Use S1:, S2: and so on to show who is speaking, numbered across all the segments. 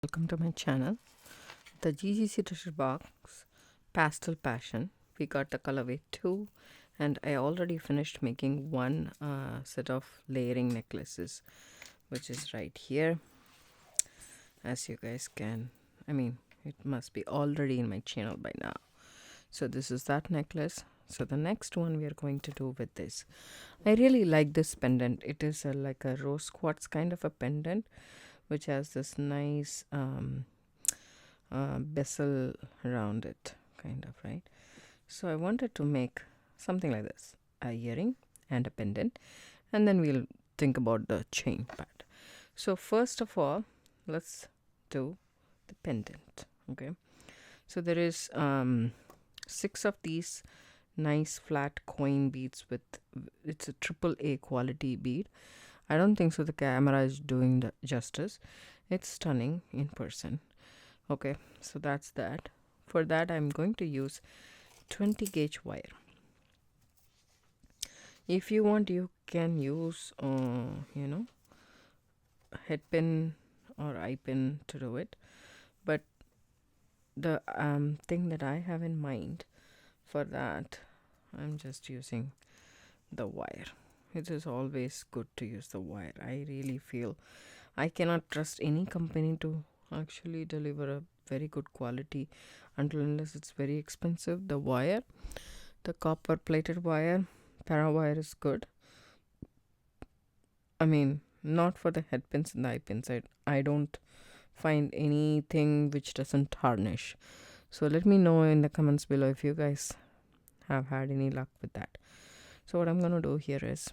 S1: Welcome to my channel, the GGC Treasure Box Pastel Passion. We got the colorway 2 and I already finished making one set of layering necklaces, which is right here. As you guys can, it must be already in my channel by now. So this is that necklace. So the next one we are going to do with this. I really like this pendant. It is like a rose quartz kind of a pendant, which has this nice bezel around it, kind of, right? So I wanted to make something like this, a earring and a pendant, and then we'll think about the chain part. So first of all, let's do the pendant. Okay, so there is 6 of these nice flat coin beads with, it's a AAA quality bead. I don't think so the camera is doing the justice. It's stunning in person. Okay, so that's that. For that I'm going to use 20 gauge wire. If you want, you can use head pin or eye pin to do it, but the thing that I have in mind for that, I'm just using the wire. It is always good to use the wire. I really feel I cannot trust any company to actually deliver a very good quality unless it's very expensive. The wire, the copper plated wire, para wire is good. Not for the head pins and the eye pins. I don't find anything which doesn't tarnish. So let me know in the comments below if you guys have had any luck with that. So what I'm gonna do here is,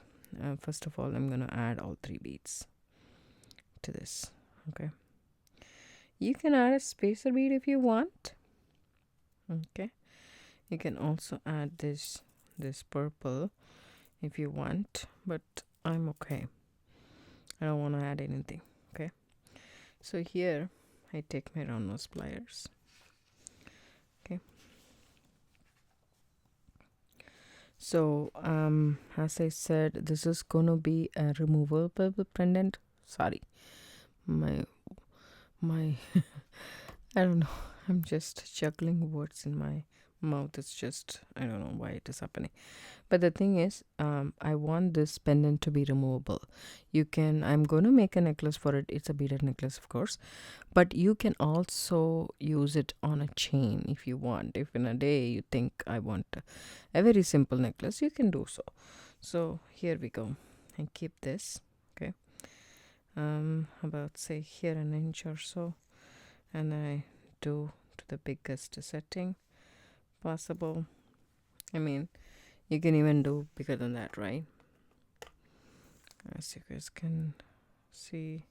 S1: first of all, I'm gonna add all 3 beads to this. Okay, you can add a spacer bead if you want. Okay, you can also add this purple if you want, but I'm okay. I don't want to add anything. Okay, so here I take my round nose pliers. Okay, so as I said, this is gonna be a removable pendant. Sorry, my I don't know, I'm just juggling words in my mouth. It's just, I don't know why it is happening. But the thing is, I want this pendant to be removable. I'm going to make a necklace for it. It's a beaded necklace, of course, but you can also use it on a chain if you want. If in a day you think I want a very simple necklace, you can do so. So here we go. I keep this, okay, about say here an inch or so, and I do to the biggest setting possible. You can even do bigger than that, right? As you guys can see,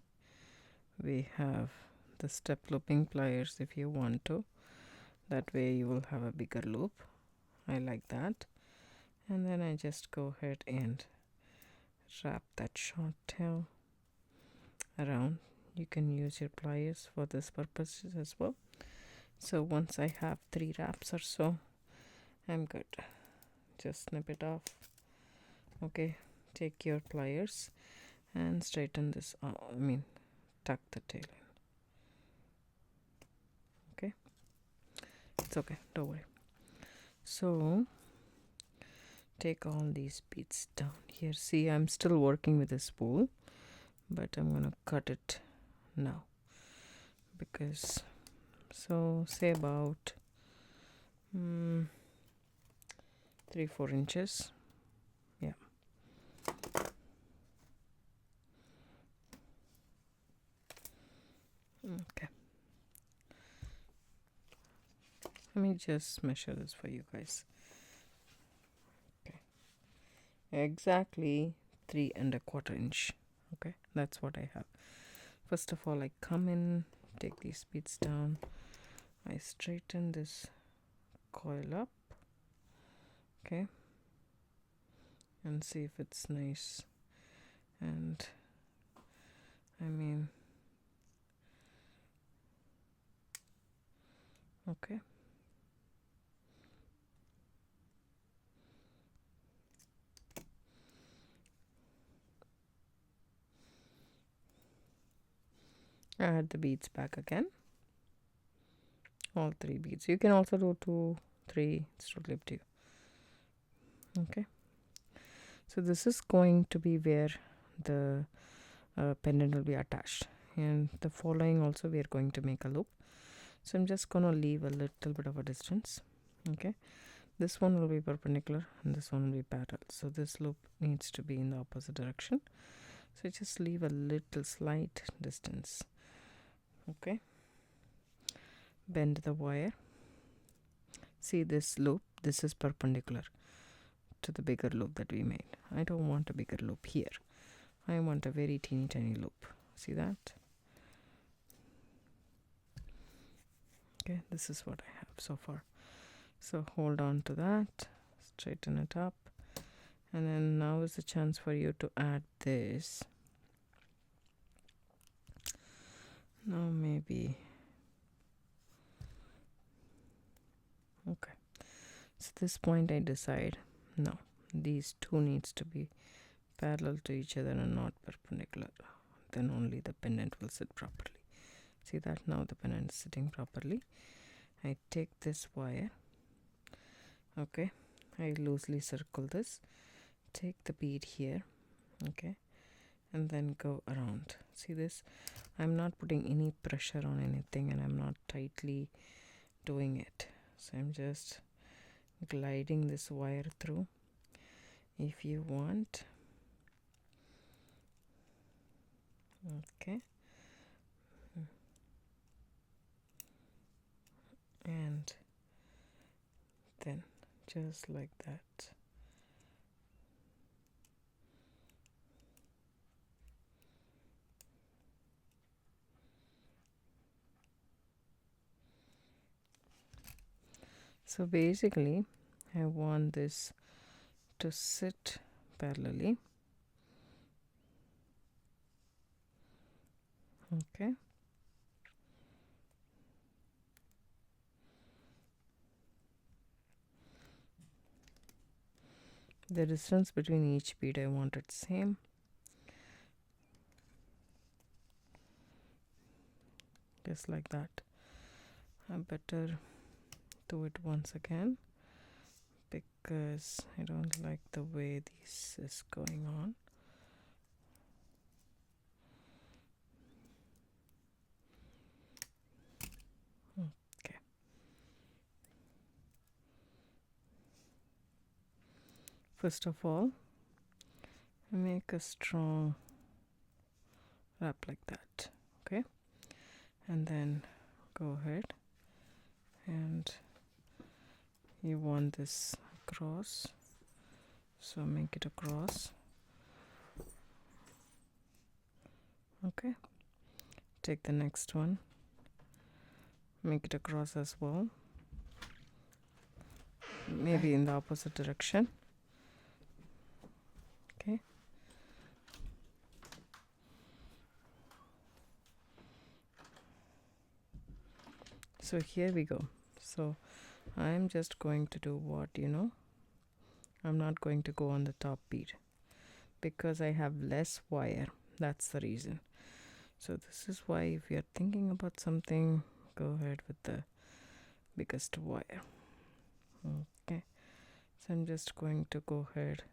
S1: we have the step looping pliers if you want to. That way you will have a bigger loop. I like that. And then I just go ahead and wrap that short tail around. You can use your pliers for this purpose as well. So once I have 3 wraps or so, I'm good. Just snip it off. Okay, take your pliers and straighten this out. Tuck the tail in. Okay, it's okay, don't worry. So take all these beads down here. See, I'm still working with a spool, but I'm gonna cut it now, because so say about 3-4 inches. Yeah, okay, let me just measure this for you guys. Okay, exactly 3¼ inch. Okay, that's what I have. First of all, I come in, take these beads down, I straighten this coil up, okay, and see if it's nice. And okay, Add the beads back again, all 3 beads. You can also do 2, 3, it's totally up to you. Okay, so this is going to be where the pendant will be attached, and the following also we are going to make a loop. So I'm just gonna leave a little bit of a distance. Okay, this one will be perpendicular and this one will be parallel, so this loop needs to be in the opposite direction, so just leave a little slight distance. Okay, bend the wire. See this loop, this is perpendicular to the bigger loop that we made. I don't want a bigger loop here, I want a very teeny tiny loop. See that? Okay, this is what I have so far. So hold on to that, straighten it up, and then now is the chance for you to add this. Now maybe, okay, so this point I decide, no, these two needs to be parallel to each other and not perpendicular, then only the pendant will sit properly. See that? Now the pendant is sitting properly. I take this wire, okay, I loosely circle this, take the bead here, okay, and then go around. See this? I'm not putting any pressure on anything and I'm not tightly doing it, so I'm just gliding this wire through. If you want, okay, and then just like that. So basically I want this to sit parallelly. Okay, the distance between each bead I want it same. Just like that. I better do it once again because I don't like the way this is going on. Okay, first of all make a strong wrap like that, okay, and then go ahead and you want this across, so make it across. Okay, take the next one, make it across as well, maybe in the opposite direction. Okay, so here we go. So I'm just going to do what, I'm not going to go on the top bead because I have less wire, that's the reason. So this is why if you're thinking about something, go ahead with the biggest wire. Okay, so I'm just going to go ahead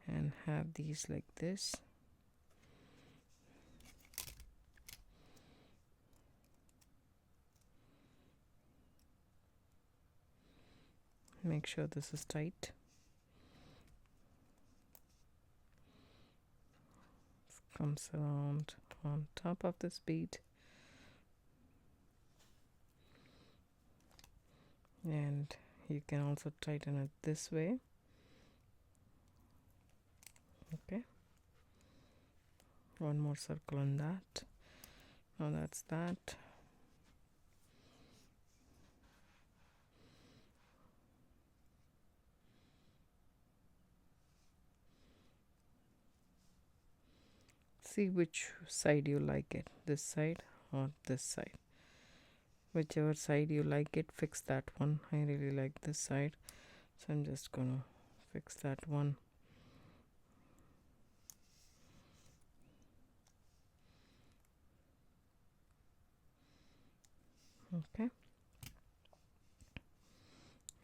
S1: and have these like this. Make sure this is tight. This comes around on top of this bead, and you can also tighten it this way. Okay, one more circle on that. Now that's that. See which side you like it, this side or this side. Whichever side you like it, fix that one. I really like this side, so I'm just gonna fix that one. Okay,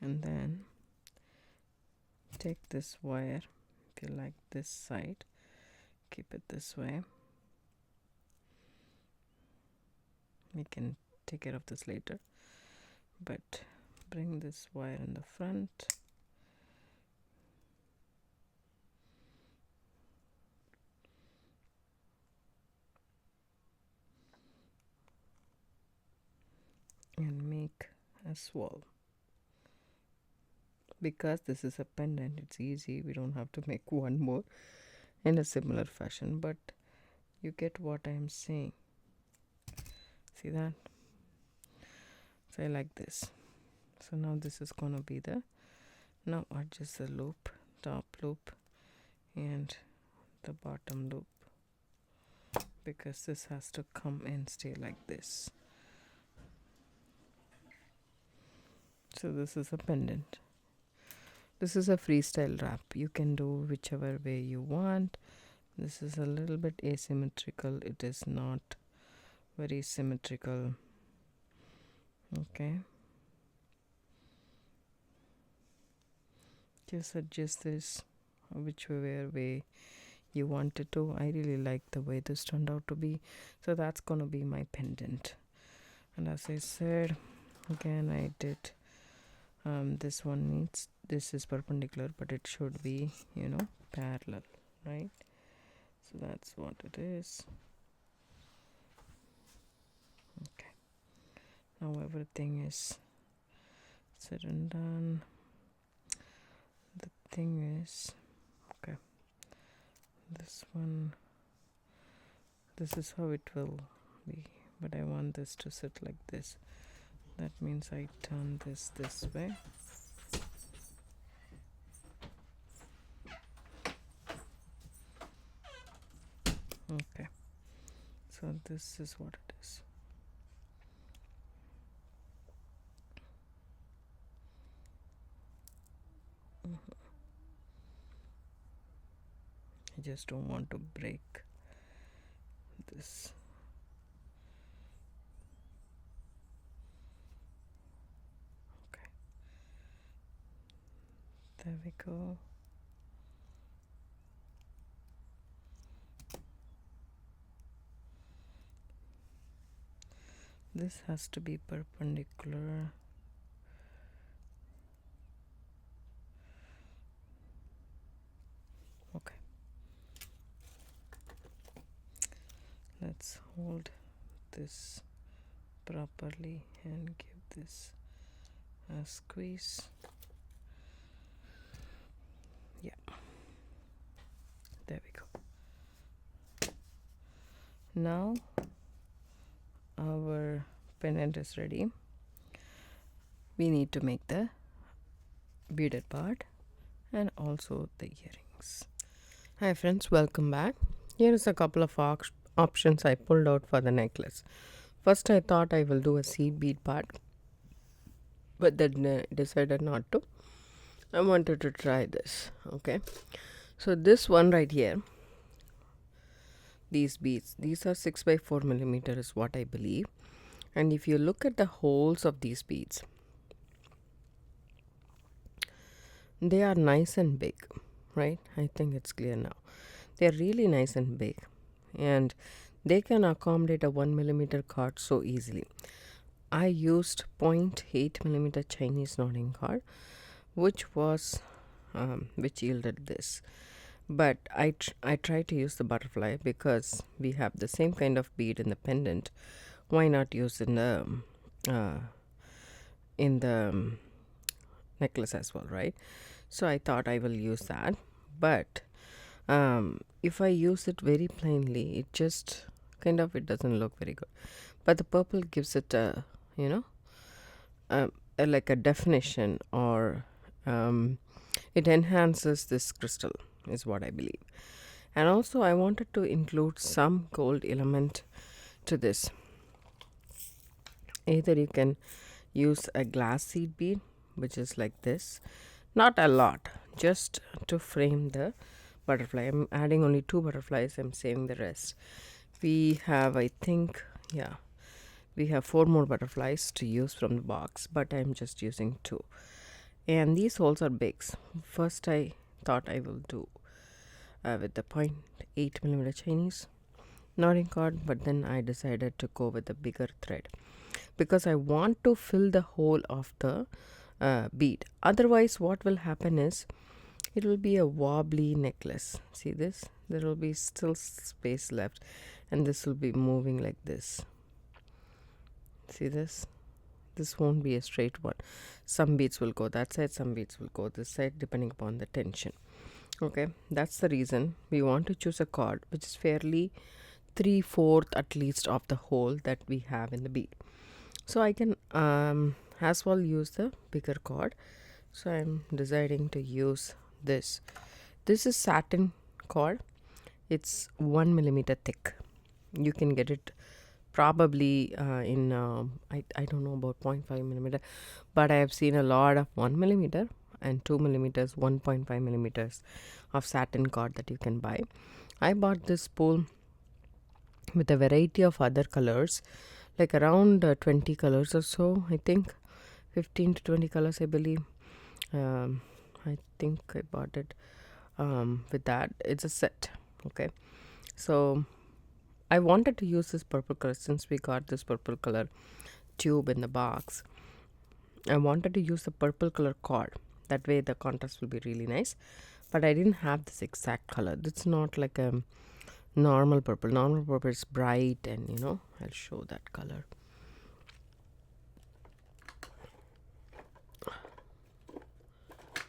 S1: and then take this wire, if you like this side, keep it this way. We can take care of this later, but bring this wire in the front. And make a swirl. Because this is a pendant, it's easy. We don't have to make one more in a similar fashion, but you get what I am saying. See that? So I like this. So now this is gonna be the, now adjust the loop, top loop and the bottom loop, because this has to come and stay like this. So this is a pendant. This is a freestyle wrap. You can do whichever way you want. This is a little bit asymmetrical. It is not very symmetrical. Okay. Just adjust this whichever way you want it to. I really like the way this turned out to be. So that's gonna be my pendant. And as I said, again, I did this one needs, this is perpendicular, but it should be, parallel, right? So that's what it is. Okay, now everything is said and done. The thing is, okay, this one, this is how it will be, but I want this to sit like this. That means I turn this way. Okay, so this is what it is. I just don't want to break this. Okay, there we go. This has to be perpendicular. Okay, let's hold this properly and give this a squeeze. Yeah, there we go. Now our pendant is ready. We need to make the beaded part and also the earrings. Hi friends, welcome back. Here is a couple of options I pulled out for the necklace. First I thought I will do a seed bead part, but then decided not to. I wanted to try this. Okay, so this one right here, these beads, these are 6x4 millimeter is what I believe. And if you look at the holes of these beads, they are nice and big, right? I think it's clear now. They're really nice and big, and they can accommodate a 1 millimeter card so easily. I used 0.8 millimeter Chinese knotting card, which was which yielded this. But I tried to use the butterfly because we have the same kind of bead in the pendant. Why not use in the necklace as well, right? So I thought I will use that. But if I use it very plainly, it just kind of, it doesn't look very good. But the purple gives it a, like a definition, or it enhances this crystal is what I believe. And also I wanted to include some gold element to this. Either you can use a glass seed bead, which is like this, not a lot, just to frame the butterfly. I'm adding only 2 butterflies, I'm saving the rest. We have, I think, yeah, we have 4 more butterflies to use from the box, but I'm just using 2. And these holes are big. First I thought I will do with the 0.8 millimeter Chinese knotting cord, but then I decided to go with the bigger thread because I want to fill the hole of the bead. Otherwise what will happen is it will be a wobbly necklace. See this? There will be still space left, and this will be moving like this. See this? This won't be a straight one. Some beads will go that side, some beads will go this side, depending upon the tension. Okay, that's the reason we want to choose a cord which is fairly 3/4 at least of the hole that we have in the bead. So I can as well use the bigger cord. So I'm deciding to use this. This is satin cord. It's 1 millimeter thick. You can get it probably in I don't know about 0.5 millimeter, but I have seen a lot of 1 millimeter and 2 millimeters, 1.5 millimeters of satin cord that you can buy. I bought this spool with a variety of other colors, like around 20 colors or so. I think 15 to 20 colors, I believe. I think I bought it with that. It's a set. Okay, so I wanted to use this purple color since we got this purple color tube in the box. I wanted to use the purple color cord. That way the contrast will be really nice. But I didn't have this exact color. It's not like a normal purple. Normal purple is bright, and I'll show that color.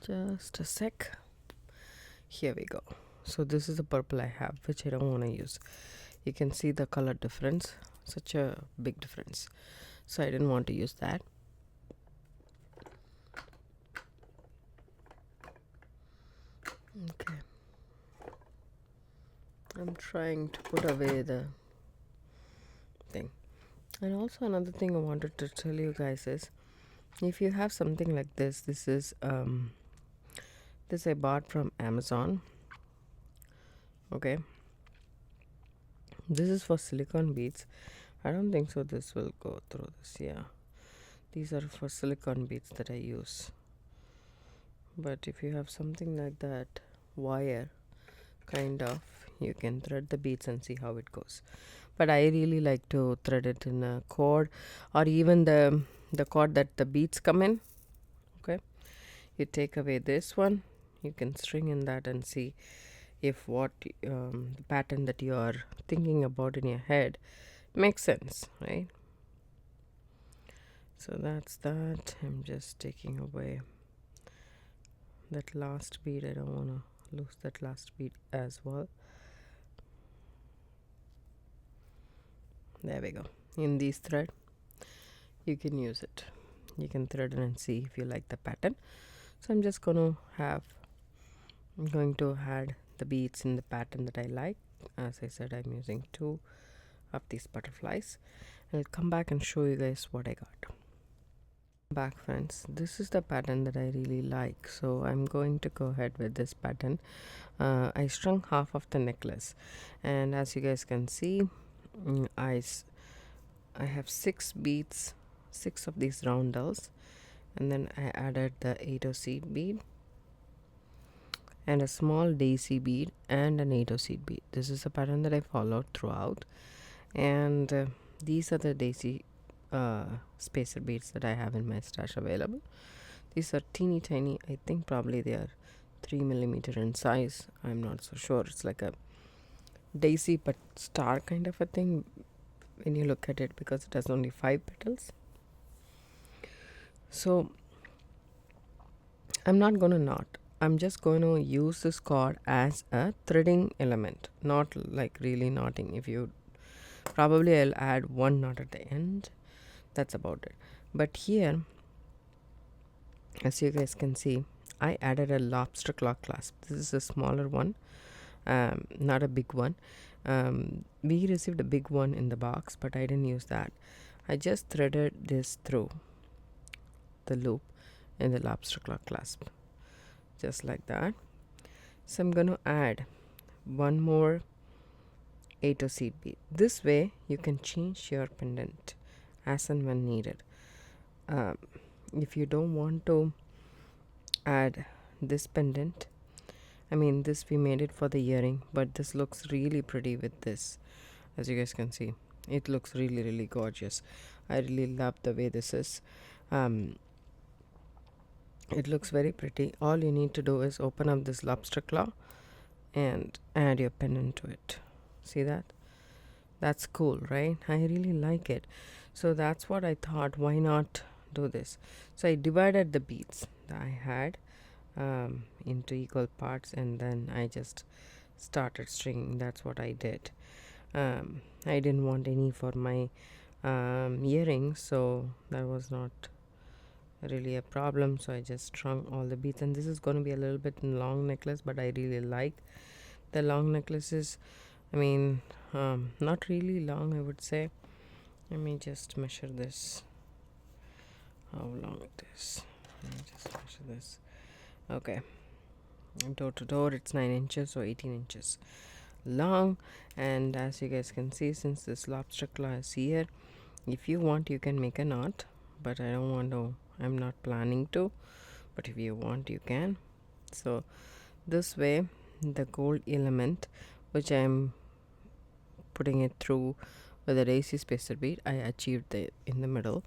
S1: Just a sec. Here we go. So this is the purple I have, which I don't want to use. You can see the color difference, such a big difference. So I didn't want to use that. Okay. I'm trying to put away the thing. And also another thing I wanted to tell you guys is, if you have something like this, this is this I bought from Amazon. Okay, this is for silicone beads. I don't think so this will go through this. Yeah, these are for silicone beads that I use. But if you have something like that, wire kind of, you can thread the beads and see how it goes. But I really like to thread it in a cord, or even the cord that the beads come in. Okay, you take away this one, you can string in that and see if what the pattern that you are thinking about in your head makes sense, right? So that's that. I'm just taking away that last bead. I don't want to lose that last bead as well. There we go. In these thread, you can use it. You can thread it and see if you like the pattern. So I'm just going to add the beads in the pattern that I like. As I said, I'm using 2 of these butterflies. I'll come back and show you guys what I got. Back, friends, this is the pattern that I really like, so I'm going to go ahead with this pattern. I strung half of the necklace, and as you guys can see, I have 6 beads, 6 of these roundels, and then I added the 8 seed bead and a small daisy bead and an 8 seed bead. This is a pattern that I followed throughout, and these are the daisy spacer beads that I have in my stash available. These are teeny tiny. I think probably they are 3 millimeter in size. I'm not so sure. It's like a daisy but star kind of a thing when you look at it, because it has only 5 petals. So I'm not going to knot. I'm just going to use this cord as a threading element, not like really knotting. If you probably, I'll add 1 knot at the end. That's about it. But here, as you guys can see, I added a lobster claw clasp. This is a smaller one, not a big one. We received a big one in the box, but I didn't use that. I just threaded this through the loop in the lobster claw clasp, just like that. So I'm going to add 1 more 8 seed bead. This way you can change your pendant as and when needed. um, if you don't want to add this pendant, I mean, this we made it for the earring, but this looks really pretty with this. As you guys can see, it looks really, really gorgeous. I really love the way this is. um, it looks very pretty. All you need to do is open up this lobster claw and add your pendant to it. See that? That's cool, right? I really like it. So that's what I thought, why not do this? So I divided the beads that I had into equal parts, and then I just started stringing. That's what I did. I didn't want any for my earrings, so that was not really a problem. So I just strung all the beads, and this is going to be a little bit long necklace, but I really like the long necklaces. I mean, not really long, I would say. Let me just measure this, how long it is. Let me just measure this. Okay, door to door it's 9 inches or 18 inches long. And as you guys can see, since this lobster claw is here, if you want you can make a knot, but I don't want to, I'm not planning to, but if you want you can. So this way the gold element, which I'm putting it through with a daisy spacer bead, I achieved it in the middle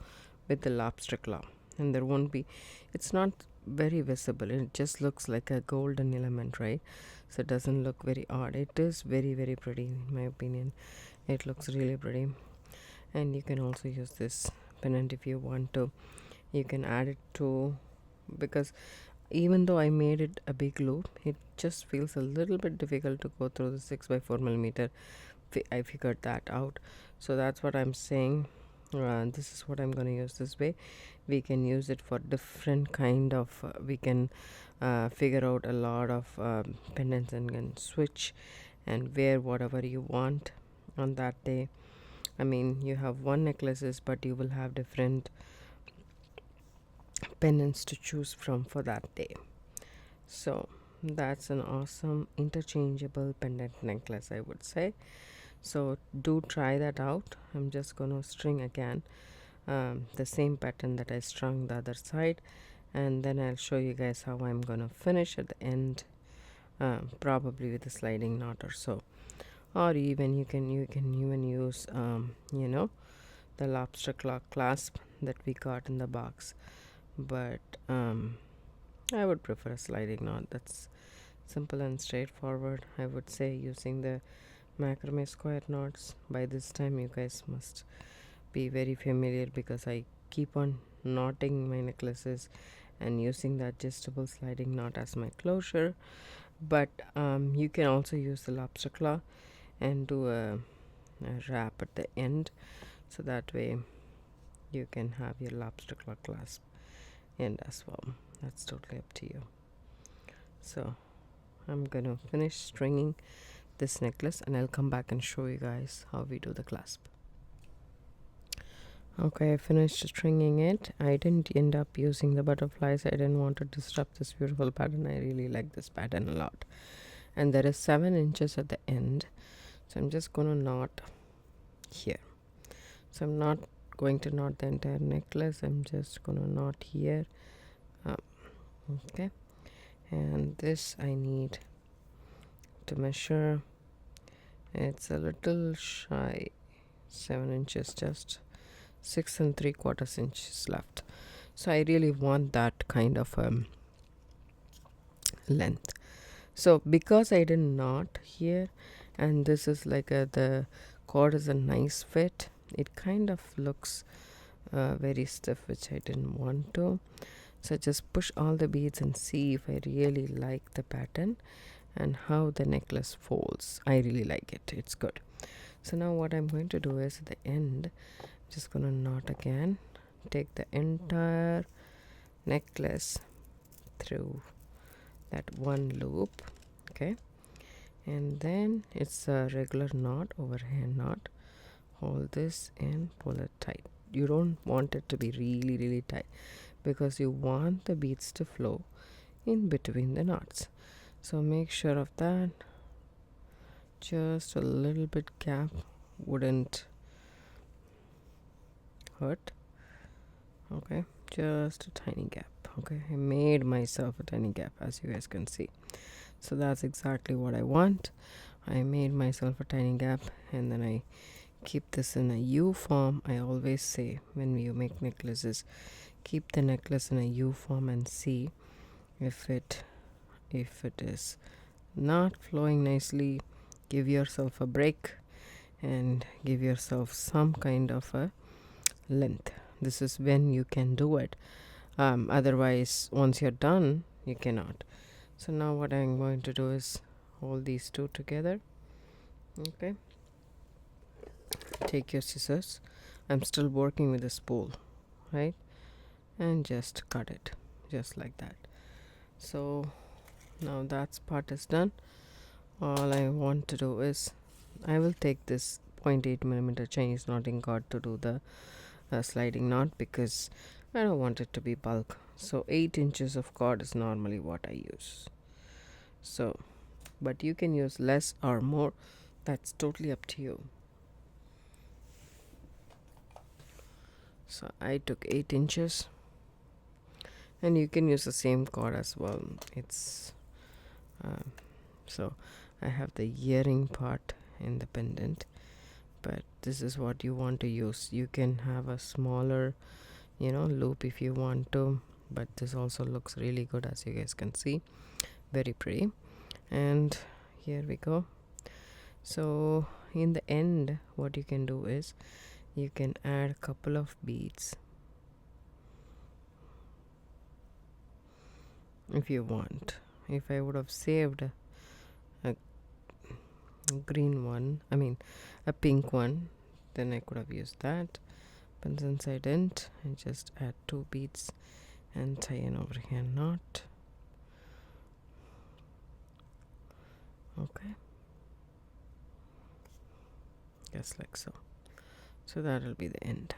S1: with the lobster claw, and there won't be, it's not very visible, it just looks like a golden element, right? So it doesn't look very odd. It is very, very pretty in my opinion. It looks really pretty. And you can also use this pendant if you want to. You can add it to, because even though I made it a big loop, it just feels a little bit difficult to go through the 6x4 millimeter. I figured that out. So that's what I'm saying. This is what I'm going to use this way. We can use it for different kind of we can figure out a lot of pendants and can switch and wear whatever you want on that day. I mean, you have one necklaces, but you will have different pendants to choose from for that day. So that's an awesome interchangeable pendant necklace, I would say. So do try that out. I'm just gonna string again the same pattern that I strung the other side, and then I'll show you guys how I'm gonna finish at the end, probably with a sliding knot or so. Or even you can even use the lobster claw clasp that we got in the box, but I would prefer a sliding knot. That's simple and straightforward. I would say using the macrame square knots. By this time you guys must be very familiar, because I keep on knotting my necklaces and using the adjustable sliding knot as my closure. But you can also use the lobster claw and do a wrap at the end, so that way you can have your lobster claw clasp end as well. That's totally up to you. So I'm gonna finish stringing this necklace, and I'll come back and show you guys how we do the clasp. Okay, I finished stringing it. I didn't end up using the butterflies. I didn't want to disrupt this beautiful pattern. I really like this pattern a lot. And there is 7 inches at the end, so I'm just gonna knot here. So I'm not going to knot the entire necklace, I'm just gonna knot here. Okay, and this I need to measure. It's a little shy 7 inches, just 6 3/4 inches left. So I really want that kind of length. So because I did knot here, and this is like the cord is a nice fit, it kind of looks very stiff, which I didn't want to. So just push all the beads and see if I really like the pattern and how the necklace folds. I really like it. It's good. So now what I'm going to do is at the end, just gonna knot again, take the entire necklace through that one loop. Okay, and then it's a regular knot, overhand knot. Hold this and pull it tight. You don't want it to be really, really tight, because you want the beads to flow in between the knots. So make sure of that. Just a little bit gap wouldn't hurt. Okay, just a tiny gap. Okay, I made myself a tiny gap, as you guys can see. So that's exactly what I want. I made myself a tiny gap, and then I keep this in a U form. I always say when you make necklaces, keep the necklace in a U form and see if it is not flowing nicely. Give yourself a break and give yourself some kind of a length. This is when you can do it. Otherwise, once you're done, you cannot. So now what I'm going to do is hold these two together. Okay, take your scissors. I'm still working with a spool, right? And just cut it just like that. So now that part is done. All I want to do is I will take this 0.8 millimeter Chinese knotting cord to do the sliding knot, because I don't want it to be bulk. So 8 inches of cord is normally what I use. So, but you can use less or more. That's totally up to you. So I took 8 inches, and you can use the same cord as well. It's so I have the earring part in the pendant, but this is what you want to use. You can have a smaller, loop if you want to, but this also looks really good, as you guys can see. Very pretty. And here we go. So in the end, what you can do is you can add a couple of beads if you want. If I would have saved a green one, a pink one, then I could have used that, but since I didn't, I just add 2 beads and tie an overhand knot. Okay, just like so. So that will be the end.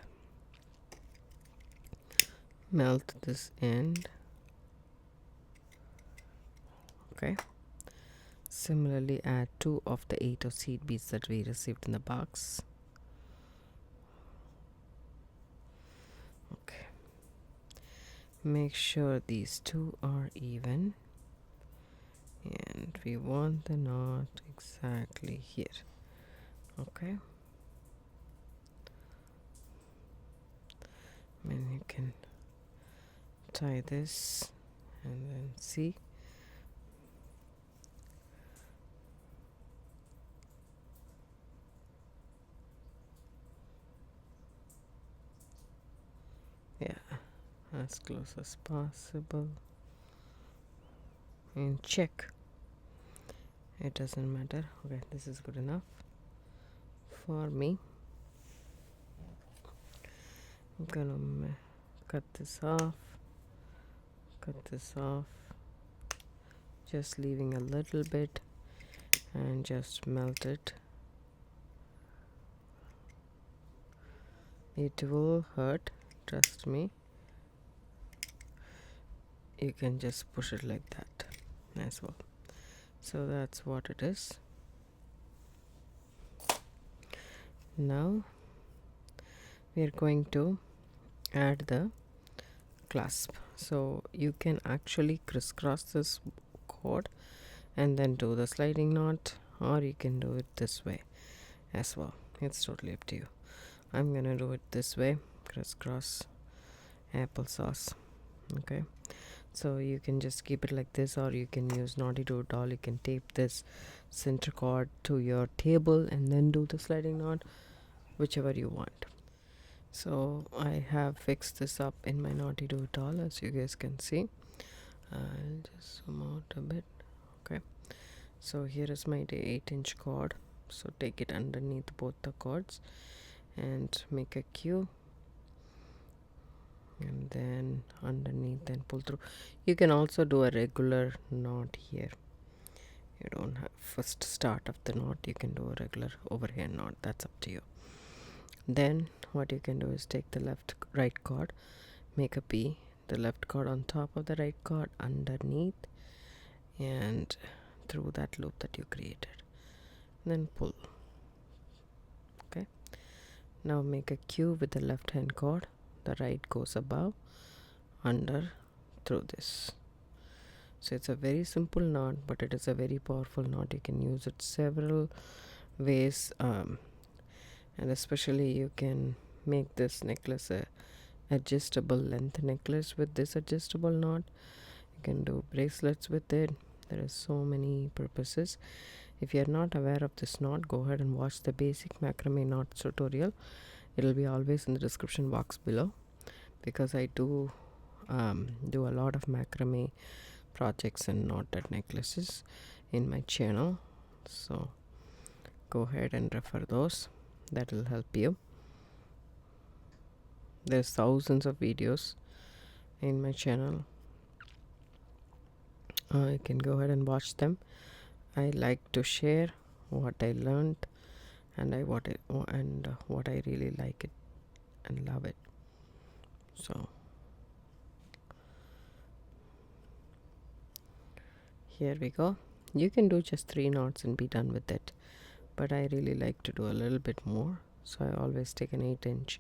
S1: Melt this end. Okay, similarly add 2 of the 8 of seed beads that we received in the box. Okay, make sure these 2 are even, and we want the knot exactly here. Okay, and you can tie this and then see. Yeah, as close as possible, and check. It doesn't matter. Okay, this is good enough for me. I'm gonna cut this off, just leaving a little bit and just melt it. It will hurt, trust me. You can just push it like that as well. So that's what it is. Now we are going to add the clasp. So you can actually crisscross this cord and then do the sliding knot, or you can do it this way as well. It's totally up to you. I'm gonna do it this way, crisscross applesauce. Okay, so you can just keep it like this, or you can use naughty do it all. You can tape this center cord to your table and then do the sliding knot, whichever you want. So I have fixed this up in my naughty do it all, as you guys can see. I'll just zoom out a bit. Okay, so here is my 8-inch cord. So take it underneath both the cords and make a Q, and then underneath and pull through. You can also do a regular knot here. You don't have first start of the knot, you can do a regular overhand knot. That's up to you. Then what you can do is take the right cord, make a P, the left cord on top of the right cord, underneath and through that loop that you created, then pull. Okay, Now make a Q with the left hand cord. The right goes above, under, through this. So it's a very simple knot, but it is a very powerful knot. You can use it several ways, and especially you can make this necklace a adjustable length necklace with this adjustable knot. You can do bracelets with it. There are so many purposes. If you are not aware of this knot, go ahead and watch the basic macrame knots tutorial. It will be always in the description box below, because I do a lot of macrame projects and knotted necklaces in my channel, so go ahead and refer those. That will help you. There's thousands of videos in my channel. You can go ahead and watch them. I like to share what I learned and what I really like it and love it. So here we go. You can do just 3 knots and be done with it, but I really like to do a little bit more, so I always take an 8-inch,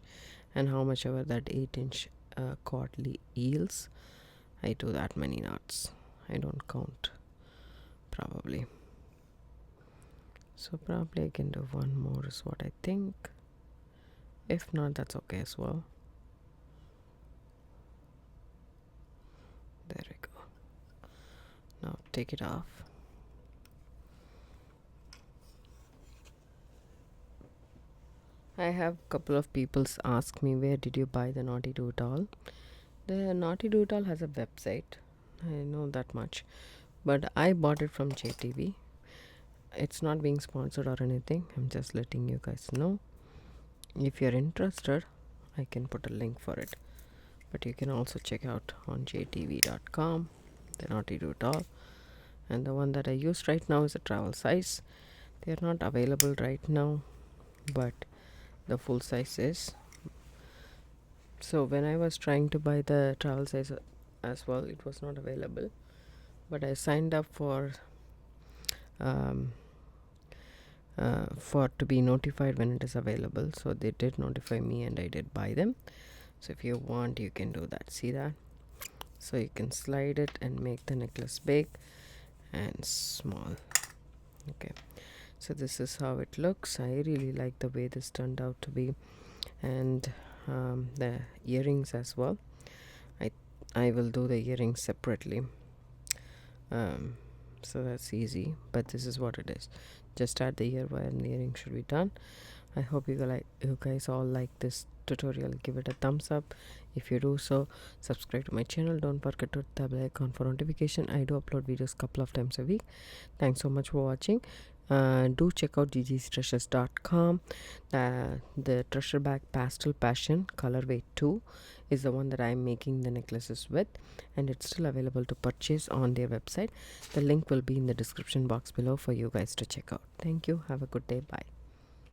S1: and how much ever that 8-inch cord yields, I do that many knots. I don't count, probably. So probably I can do 1 more is what I think. If not, that's okay as well. There we go. Now take it off. I have a couple of people ask me, where did you buy the Naughty Do It All? The Naughty Do It All has a website, I know that much, but I bought it from JTV. It's not being sponsored or anything. I'm just letting you guys know. If you're interested, I can put a link for it, but you can also check out on jtv.com the Naughty Do It All. And the one that I use right now is a travel size. They are not available right now, but the full size is. So when I was trying to buy the travel size as well, it was not available, but I signed up for to be notified when it is available. So they did notify me and I did buy them. So if you want, you can do that. See that? So you can slide it and make the necklace big and small. Okay, so this is how it looks. I really like the way this turned out to be, and the earrings as well. I will do the earrings separately, so that's easy, but this is what it is. Just add the ear wire and the earring should be done. I hope you guys all like this tutorial. Give it a thumbs up. If you do so, subscribe to my channel. Don't forget to hit the bell icon for notification. I do upload videos couple of times a week. Thanks so much for watching. Do check out ggstreasures.com. The treasure bag pastel passion colorway 2 is the one that I'm making the necklaces with, and it's still available to purchase on their website. The link will be in the description box below for you guys to check out. Thank you. Have a good day. Bye.